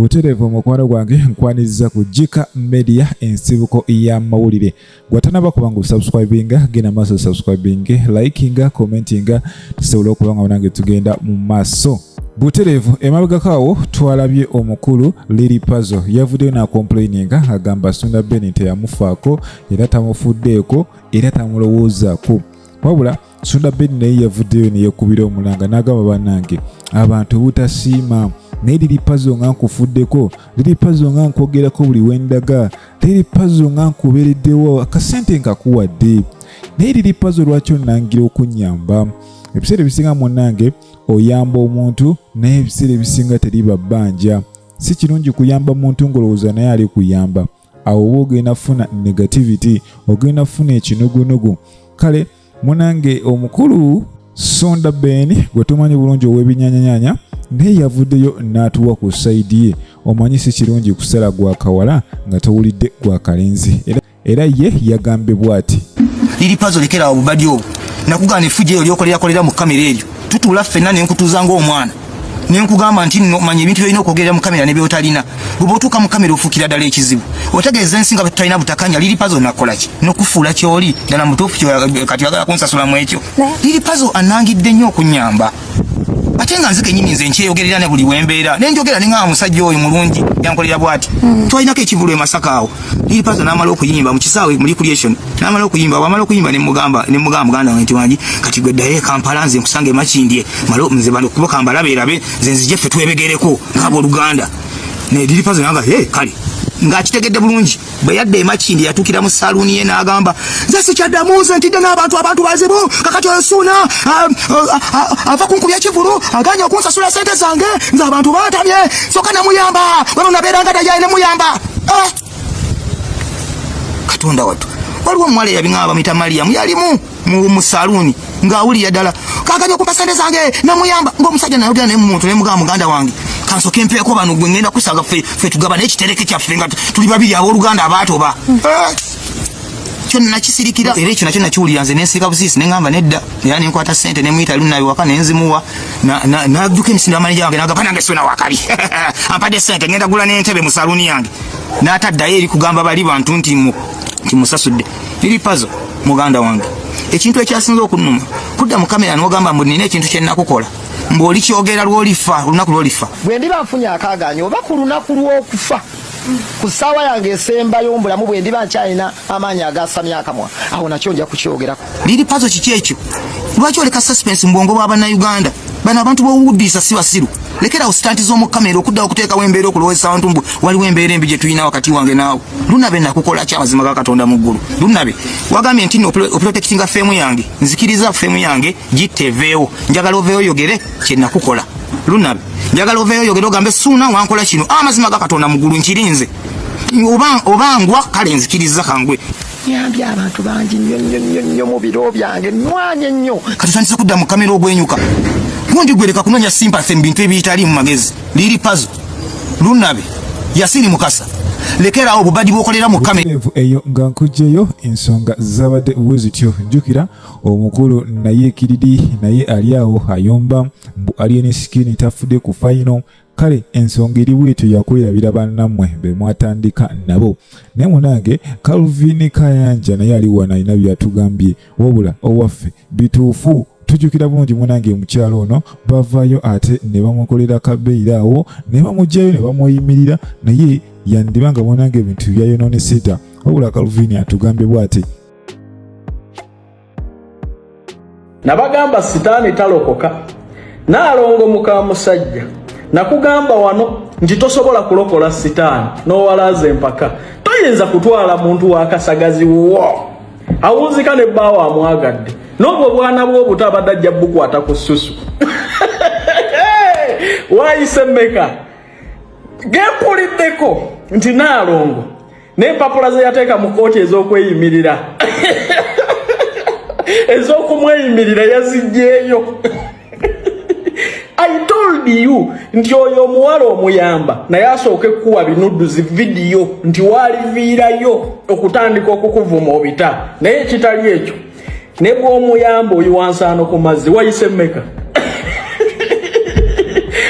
Buterevu mukwano gwange nkwaniza ku Jika Media ensibuko ya mawulire. Gwatanaba kubangu subscribinga, gena maso subscribinga, likinga, commentinga, tusobola okubanga nange tugenda mu maso. Buterevu emabega kawo twalabye omukulu Lily Puzzle yavuddeyo na complaininga agamba Sunda Ben teyamufaako era tamufuddeeko era tamulowoozaako. Wabula Sunda Ben naye yavuddeyo ne yekubira omulanga n'agamba bannange abantu butasiima naye Lily Puzzle nga nkufuddeko, Lily Puzzle nga nkwogerako buli wendaga, Lily Puzzle nga nkubeereddewo akasente nkakuwadde, naye Lily Puzzle lwaki onnangira okunyamba? Ebiseera ebisinga munnange oyamba omuntu naye ebiseera ebisinga teriba bbanja. Si kirungi kuyamba muntu ngolowooza naye ali kuyamba. Awo oba ogenda funa negativity, ogenda funa ekinugunugu. Kale munnange omukulu Sunda Ben gwe tumanyi bulungi ow'ebinyanyanyanya naye yavuddeyo n'atuwa ku sayidi ye. Omanyi si kirungi kusala gwa kawala nga towulidde gwa kalenzi. Era ye yagambye bw'ati, Lily Puzzle lekera obubadi obwo nakugana efuje olyokolera mu kamera eryo tutula ffenna ne nkutuzanga omwana ne nkugamba nti no manye ebintu byolina okwogerera mu kamera ne byotalina bwe otuuka mu kamera ofukira ddala ekizibu otegeeza ensinga tutalina butakanya. Lily Puzzle nakola ki n'okufuula kyoli ddala mutuufu kati agala kunsasula mu ekyo. Lily Puzzle anangidde nnyo okunyamba ate nga nzike nyini nze nkyeyogerera ne buli wembeera nenjogera ne nga musajja oyo mulungi yankolera bwati twalinako ekivulu e Masaka awo. Lily Puzzle n'amala okuyimba mu kisaawe muri creation n'amala okuyimba wamala okuyimba ne mugamba muganda wange wangi kati gwe ddayo Kampala nze nkusange Makindye malo nze bano kuboka mbalabe nze nzije ffe twebegereko ng'abooluganda. Ne Lily Puzzle n'agamba kale ng'akitegedde bulungi bwe yadde e Makindye yatuukira mu saluuni ye n'agamba nze sikyaddamu nze ntidde n'abantu bazibu kakati oyo Suuna ava kunkubya kivulu aganya okunsasula sente zange nze abantu bantamye soka namuyamba wano nabeeranga dayali ne muyamba. Katonda wattu waliwo omuwala eyabiŋŋamba bamuyita Mariyamu yalimu mu saluuni ng'awulira ddala kaganya okumpa sente zange namuyamba ng'omusajja nayogera naye muntu ne mugamba muganda wange kansoke mpeeko bano gwe ngenda kusanga ffe tugaba n'ekitereke kyaffe nga tuli babiri abooluganda abaatoba. Kyonna nakisirikira era ekyo nakyo nakiwulira nze nensirika busiisi ne ŋŋamba nedda era ne nkwata ssente ne muyita lunnabi waka ne nzimuwa n'adduka emisinde w'amanejja wange n'agamba nange Suuna wakabi ampadde ssente ngenda gula n'entebe mu saluuni yange n'ataddayo eri kugamba bali bantu nti musasudde. Lily Puzzle muganda wange ekintu ekyasinze okunnuma kudda mu kamera n'ogamba mbu nina ekintu kye nnakukola mbw'oli kyogera lw'olifa olunaku lw'olifa. Bwe ndiba nfunye akaaganya oba ku lunaku lw'okufa ku ssaawa yange esembayo mbulamu bwe ndiba nkyalina amaanyi agasamya akamwa awo nakyo nja kukyogerako. Lily Puzzle kiki ekyo? Lwaki oleka suspense mu bwongo bw'abannayuganda? Bano abantu b'owuddiisa si basiru. Lekera ostanti z'omu kamera okuddawo okuteekawo embeera okulowesa abantu mbu waliwo embeera embi gye tulina wakati wange naawe. Lunabe nakukola ki amazima ga Katonda mu ggulu? Lunabe wagambye nti oprotectinga feemu yange nzikiriza feemu yange giteveewo njagala oveeyo oyogere kye nakukola. Lunabe njagala oveeyo oyogere ogambe Suuna wankola kino amazima ga Katonda mu ggulu nkirinze obangwa kale nzikiriza kangwe. Nyambye abantu bangi nnyo mu biro byange nnwanye nnyo kati tandise kudda mu kamera ogwenyuka gundi gwereka kunoonya sympathy mu bintu ebiyitali mu magezi. Lily Puzzle Lunabe yasiri mukasa lekera obubadi bw'okolera mu kamera eyo nga nkugjeyo ensonga zabadde bwezityo. Njukira omukulu naye kiridi naye ali awo ayomba mbu aliyo ne sikini tafudde ku final. Kale ensonga eri bwetyo yakwirabira bannammwe be mwatandika nabo. Naye munange Calvin Kayanja naye ali wana alina byatugambye wabula owaffe bituufu tujukira bulungi munange mukyalo ono bavaayo ate ne bamukolera kabeera awo ne bamugjayo ne bamweyimirira naye yandibanga munange ebintu byayononeseta wabula Calvin atugambye bw'ati. Nabagamba sitaani talokoka naalongo muka musajja nakugamba wano nti tosobola kulokola sitaani n'owalaza empaka toyinza kutwala muntu wakasagazi wo awunzika ne bbaawo amwagadde n'obwo bwana bw'obutabadde ajja bukwata ku ssusu wayise mmeka gempuliddeko nti naalongo n'empapula ze yateeka mu kooti ez'okweyimirira ez'okumweyimirira yazigyeeyo. I told you nti oyo omuwala omuyamba naye asooke kuwa binudduzi video nti waliviirayo okutandika okukuvuma obita naye ekitali ekyo ne bw'omuyamba oyo wansaano ku mazzi wayise mmeka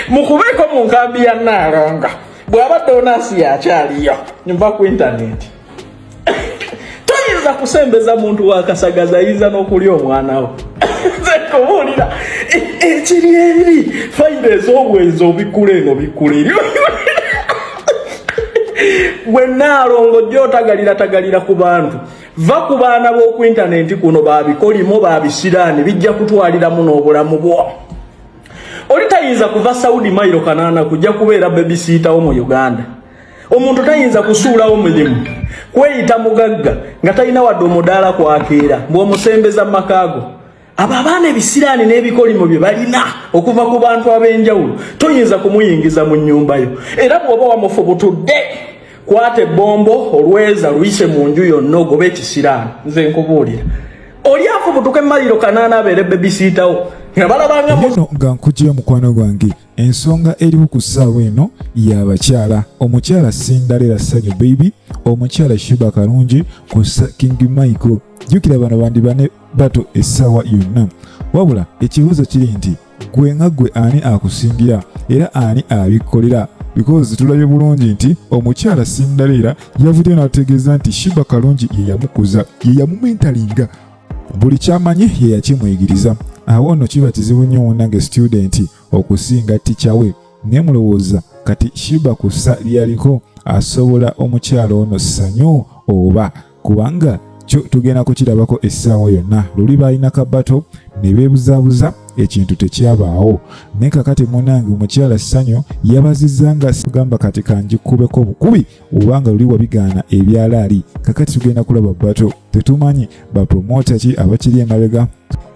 mukubeko mu nkambi ya Naalongo bw'abadde onasi yakyaliyo nva ku internet toyinza kusembeza muntu wakasagaza ayinza n'okulya omwana we nze kubuulira ekiri ebiri fayida ez'obwenzi obikule eno bikule bwe Naalongo gy'otagalira ku bantu va ku baana b'oku internet kuno babikolimo babisiraani bijja kutwaliramu n'obulamu bwo. Oli tayinza kuva Saudi mailo kanaana kujja kubeera babysitter mu Uganda. Omuntu tayinza kusuulawo mulimu kweyita mugagga nga talina wadde omudaala kwakeera bw'omusembeza makaago. Abo abaana ebisiraani n'ebikolimo bye balina okuva ku bantu ab'enjawulo toyinza kumuyingiza mu nnyumba yo. Era bw'oba wamufubutudde kwata ebbombo olweza luyise mu nju yonna ogobe ekisiraani. Nze nkubuulira oli afubutuka emailo kanaana abeere babysitter wo nga balabanga eno nga nkujja mukwano gwange ensonga eriwo ku ssaawa eno y'abakyala. Omukyala Sindalera Ssanyu Baby, omukyala Sheebah Kalungi ku King Michael. Jjukira bano bandi bane bato essaawa yonna. Wabula ekibuuzo kiri nti gwe nga gwe ani akusingira era ani abikkolera? Because tulabye bulungi nti omukyala Sindalera yavudde n'ategeeza nti Sheebah Kalungi ye yamukuza, ye yamumentalinga, buli kyamanyi ye yakimuyigiriza. Awo nno kiba kizibu nnyo nange student okusinga ticca we. Ne mulowooza kati Sheebah kussa lyaliko asobola omukyala ono Ssanyu oba? Kubanga kyo tugenda kukirabako essaawa yonna. Luli balina kabato ne beebuzaabuza ekintu tekyabaawo. Naye kakati munange omukyala Ssanyu yabazizza nga sigamba kati kanjikubeko bukubi obanga luli wabigaana ebyalaali. Kakati tugenda kulaba bato tetumanyi bapromota ki abakiri emabega.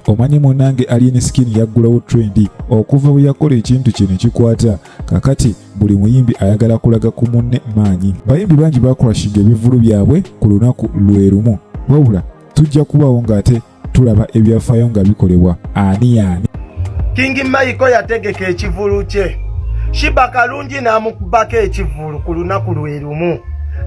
Omanyi munange Alien Skin yaggulawo trendi okuva bwe yakola ekintu kino kikwata. Kakati buli muyimbi ayagala kulaga ku munne maanyi. Bayimbi bangi bakurashinga ebivulu byabwe ku lunaku lwe lumu. Wabula tujja kubawo ng'ate tulaba ebyafaayo nga bikolebwa ani. King Michael yategeka ekivulu kye, Sheebah Kalungi n'amukubako ekivulu ku lunaku lwe lumu.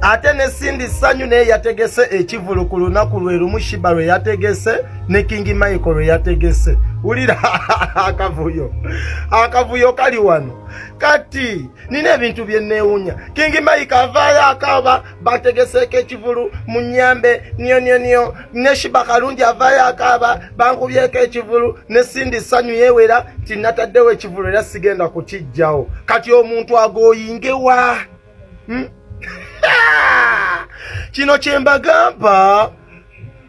Ate ne Sindi Ssanyu naye yategese ekivulu ku lunaku lwe lumu Sheebah lwe yategese ne King Michael lwe yategese. Wulira akavuyo kali wano. Kati nina ebintu bye neewunya. King Michael avaayo akaaba bategeseko ekivulu mu Nyambe nyo ne Sheebah Kalungi avaayo akaaba bankubyeko ekivulu ne Sindi Ssanyu yeewera ti nataddewo ekivulu era sigenda kukijjawo. Kati omuntu agooyingewa kino kyembagamba,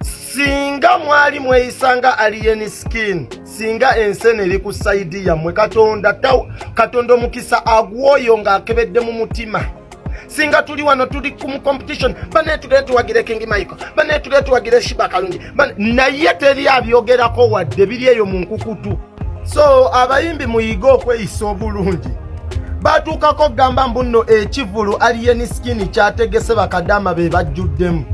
singa mwali mweyisanga Alien Skin, singa ensene eri ku saidi yammwe, Katonda omukisa agwoyo ng'akebedde mu mutima. Singa tuli wano tuli ku competition, bane tugende tuwagire King Michael, bane tugende tuwagire Sheebah Kalungi, naye teri abyogerako wadde biri eyo mu nkukutu. So abayimbi muyiga okweyisa obulungi. Batuukako gamba mbuno ekivulu Alien Skin kyategese bakadama be bajjuddemu.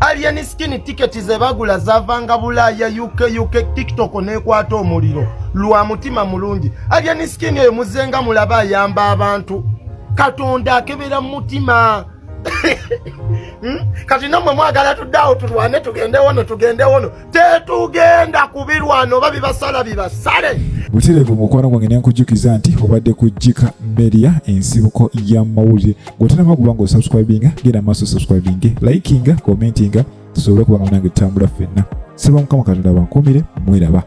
Alien Skin tiketi ze bagula zavanga Bulaaya, UK, TikTok nekwata omuliro lwa mutima mulungi. Alien Skin eyo muzenga mulaba ayamba abantu. Katonda akebera mu mutima. Kati namwe mwagala tuddawo tulwane tugende wono tetugenda kubirwano babibasala bibasale. Butereevu mukwano gwange nenkujjukiza nti obadde kujjika media ensibuko ya mawulire. Gwotanaba kuba ng'osubscribinga genda maaso subscribing, likinga, commentinga tusobole kuba nga nange tutambula ffenna. Saba Mukama Katonda bankuumire mweraba.